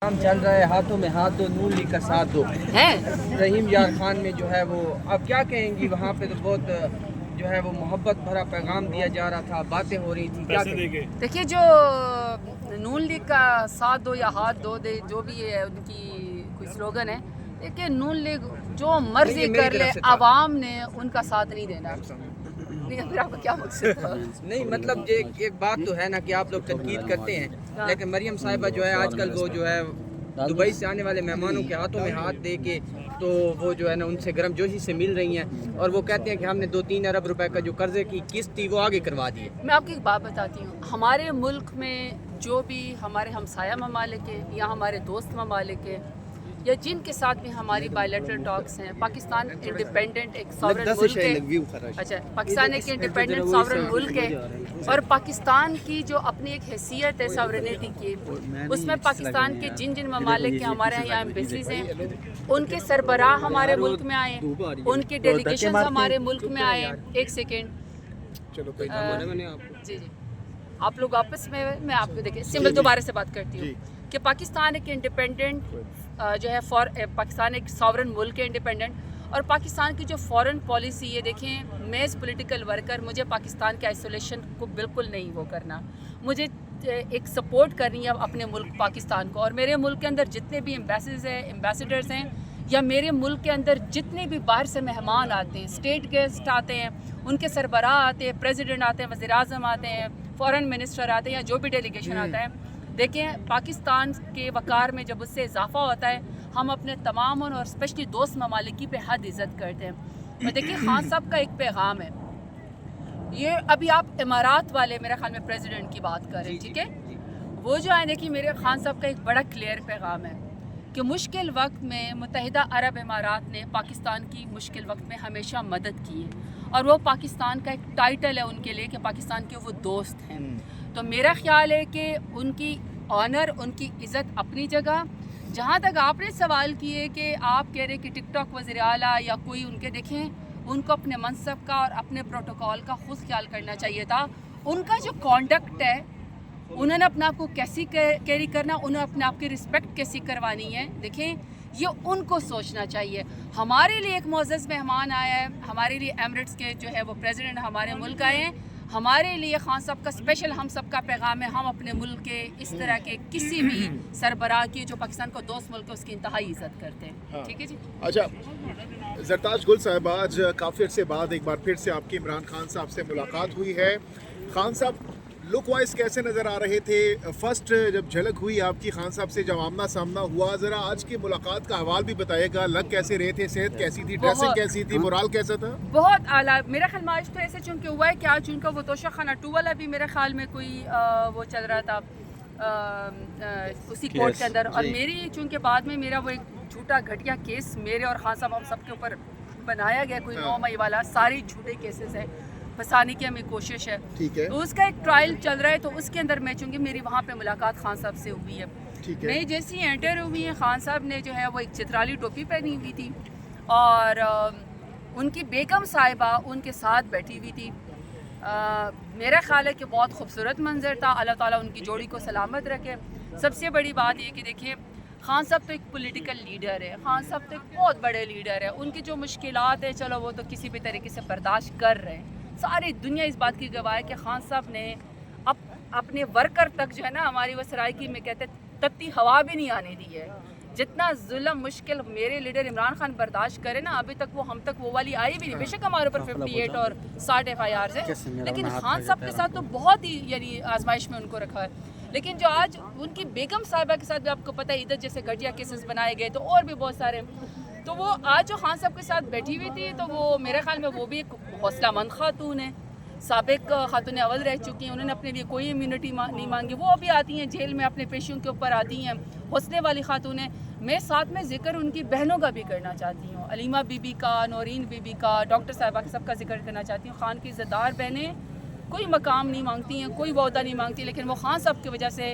کام چل رہا ہے، ہاتھوں میں ہاتھ دو، نون لیگ کا ساتھ دو ہے رحیم یار خان میں جو ہے وہ اب کیا کہیں گی؟ وہاں پہ تو بہت جو ہے وہ محبت بھرا پیغام دیا جا رہا تھا، باتیں ہو رہی تھی، کیا کہیں گے؟ دیکھیے جو نون لیگ کا ساتھ دو یا ہاتھ دو دے جو بھی ہے ان کی کوئی سلوگن ہے. دیکھیے نون لیگ جو مرضی کر لے، عوام نے ان کا ساتھ نہیں دینا. پھر آپ کا کیا مقصد تھا؟ نہیں مطلب ایک بات تو ہے نا کہ آپ لوگ تنقید کرتے ہیں، لیکن مریم صاحبہ جو ہے آج کل وہ جو ہے دبئی سے آنے والے مہمانوں کے ہاتھوں میں ہاتھ دے کے تو وہ جو ہے نا ان سے گرم جوشی سے مل رہی ہیں، اور وہ کہتے ہیں کہ ہم نے 2-3 ارب روپے کا جو قرضے کی قسط تھی وہ آگے کروا دی ہے. میں آپ کی ایک بات بتاتی ہوں. ہمارے ملک میں جو بھی ہمارے ہمسایہ ممالک ہیں یا ہمارے دوست ممالک ہیں یا جن کے ساتھ بھی ہماری بائیلیٹرل ٹاکس ہیں، پاکستان انڈیپینڈنٹ ایک ساورن ملک ہے. اچھا، پاکستان ایک انڈیپینڈنٹ ساورن ملک ہے، اور پاکستان کی جو اپنی ایک حیثیت ہے ساورنٹی کی، اس میں پاکستان کے جن جن ممالک کے ہمارے یہاں ایمبیسیز ہیں ان کے سربراہ ہمارے ملک میں آئے، ان کے ڈیلیگیشنز ہمارے ملک میں آئے. ایک سیکنڈ جی آپ لوگ آپس میں آپ کو دیکھیں سمبل دوبارہ سے بات کرتی ہوں کہ پاکستان ایک انڈیپینڈنٹ جو ہے پاکستان ایک ساورن ملک ہے انڈیپینڈنٹ، اور پاکستان کی جو فارن پالیسی یہ دیکھیں، میں ایز پولیٹیکل ورکر مجھے پاکستان کے آئسولیشن کو بالکل نہیں وہ کرنا. مجھے ایک سپورٹ کرنی ہے اپنے ملک پاکستان کو، اور میرے ملک کے اندر جتنے بھی ایمبیسیڈرز ہیں یا میرے ملک کے اندر جتنے بھی باہر سے مہمان آتے ہیں، اسٹیٹ گیسٹ آتے ہیں، ان کے سربراہ آتے ہیں، پریزیڈنٹ آتے ہیں، وزیر اعظم آتے ہیں، فارن منسٹر آتے ہیں یا جو بھی ڈیلیگیشن آتا ہے، دیکھیں پاکستان کے وقار میں جب اس سے اضافہ ہوتا ہے ہم اپنے تمام اور اسپیشلی دوست ممالک کی بے حد عزت کرتے ہیں. اور دیکھیے خان صاحب کا ایک پیغام ہے، یہ ابھی آپ امارات والے میرے خیال میں پریزیڈنٹ کی بات کر رہے ہیں، ٹھیک ہے، وہ جو ہے دیکھیے میرے خان صاحب کا ایک بڑا کلیئر پیغام ہے کہ مشکل وقت میں متحدہ عرب امارات نے پاکستان کی مشکل وقت میں ہمیشہ مدد کی ہے، اور وہ پاکستان کا ایک ٹائٹل ہے ان کے لیے کہ پاکستان کے وہ دوست ہیں. تو میرا خیال ہے کہ ان کی آنر، ان کی عزت اپنی جگہ. جہاں تک آپ نے سوال کیے کہ آپ کہہ رہے کہ ٹک ٹاک وزیر اعلیٰ یا کوئی ان کے، دیکھیں ان کو اپنے منصب کا اور اپنے پروٹوکول کا خود خیال کرنا چاہیے تھا. ان کا جو کانڈکٹ ہے، انہوں نے اپنے آپ کو کیسی کیری کرنا، انہیں اپنے آپ کی رسپیکٹ کیسی کروانی ہے، دیکھیں یہ ان کو سوچنا چاہیے. ہمارے لیے ایک معزز مہمان آیا ہے، ہمارے لیے ایمریٹس کے جو ہے وہ پریزیڈنٹ ہمارے ملک آئے ہیں. ہمارے لیے خان صاحب کا اسپیشل ہم سب کا پیغام ہے، ہم اپنے ملک کے اس طرح کے کسی بھی سربراہ کی جو پاکستان کو دوست ملک ہے اس کی انتہائی عزت کرتے ہیں. ٹھیک ہے جی. اچھا زرتاج گل صاحب، آج کافی عرصے بعد ایک بار پھر سے آپ کی عمران خان صاحب سے ملاقات ہوئی ہے. خان صاحب لک وائز کیسے نظر آ رہے تھے؟ فرسٹ جب جھلک ہوئی آپ کی خان صاحب سے، جب آمنا سامنا ہوا، ذرا آج کی ملاقات کا حوال بھی بتائیے گا. لگ کیسے رہے تھے؟ صحت کیسی تھی؟ ڈریسنگ کیسی تھی؟ مورال کیسا تھا؟ بہت اعلیٰ. میرا خیال میں آج تو ایسے چونکہ ہوا ہے کہ آج چونکہ وہ توشہ خانہ 2 والا بھی میرے خیال میں کوئی وہ چل رہا تھا اسی کورٹ کے اندر، اور میری چونکہ بعد میں میرا وہ ایک جھوٹا گھٹیا کیس میرے اور خان صاحب ہم سب کے اوپر بنایا گیا، کوئی 9 مئی والا، سارے جھوٹے کیسز ہیں، پھنسانے کی ہمیں کوشش ہے. تو اس کا ایک ٹرائل چل رہا ہے، تو اس کے اندر میں چونکہ میری وہاں پہ ملاقات خان صاحب سے ہوئی ہے. میں جیسی انٹر ہوئی ہے، خان صاحب نے جو ہے وہ ایک چترالی ٹوپی پہنی ہوئی تھی، اور ان کی بیگم صاحبہ ان کے ساتھ بیٹھی ہوئی تھی. میرا خیال ہے کہ بہت خوبصورت منظر تھا. اللہ تعالیٰ ان کی جوڑی کو سلامت رکھے. سب سے بڑی بات یہ کہ دیکھیں خان صاحب تو ایک پولیٹیکل لیڈر ہے، خان صاحب تو ایک بہت بڑے لیڈر ہے. ان کی جو مشکلات ہیں چلو وہ تو کسی بھی طریقے سے برداشت کر رہے ہیں. ساری دنیا اس بات کی گواہ ہے کہ خان صاحب نے اپنے ورکر تک جو ہے نا، ہماری وہ سرائکی میں کہتے تتی ہوا بھی نہیں آنے دی ہے. جتنا ظلم مشکل میرے لیڈر عمران خان برداشت کرے نا، ابھی تک وہ ہم تک وہ والی آئی بھی نہیں. بے شک ہمارے اوپر 58 اور 60 FIRs ہیں، لیکن خان صاحب کے ساتھ تو بہت ہی یعنی آزمائش میں ان کو رکھا ہے. لیکن جو آج ان کی بیگم صاحبہ کے ساتھ بھی آپ کو پتہ ہے عدت جیسے گھٹیا کیسز بنائے گئے، تو اور بھی بہت سارے. تو وہ آج جو خان صاحب کے ساتھ بیٹھی ہوئی تھی، تو وہ میرے خیال میں وہ بھی ایک حوصلہ مند خاتون ہے، سابق خاتون اول رہ چکی ہیں. انہوں نے اپنے لیے کوئی امیونٹی نہیں مانگی. وہ ابھی آتی ہیں جیل میں اپنے پیشیوں کے اوپر آتی ہیں، حوصلے والی خاتون ہیں. میں ساتھ میں ذکر ان کی بہنوں کا بھی کرنا چاہتی ہوں، علیمہ بی بی کا، نورین بی بی کا، ڈاکٹر صاحبہ کا، سب کا ذکر کرنا چاہتی ہوں. خان کی عزت دار بہنیں کوئی مقام نہیں مانگتی ہیں، کوئی عہدہ نہیں مانگتی، لیکن وہ خان صاحب کی وجہ سے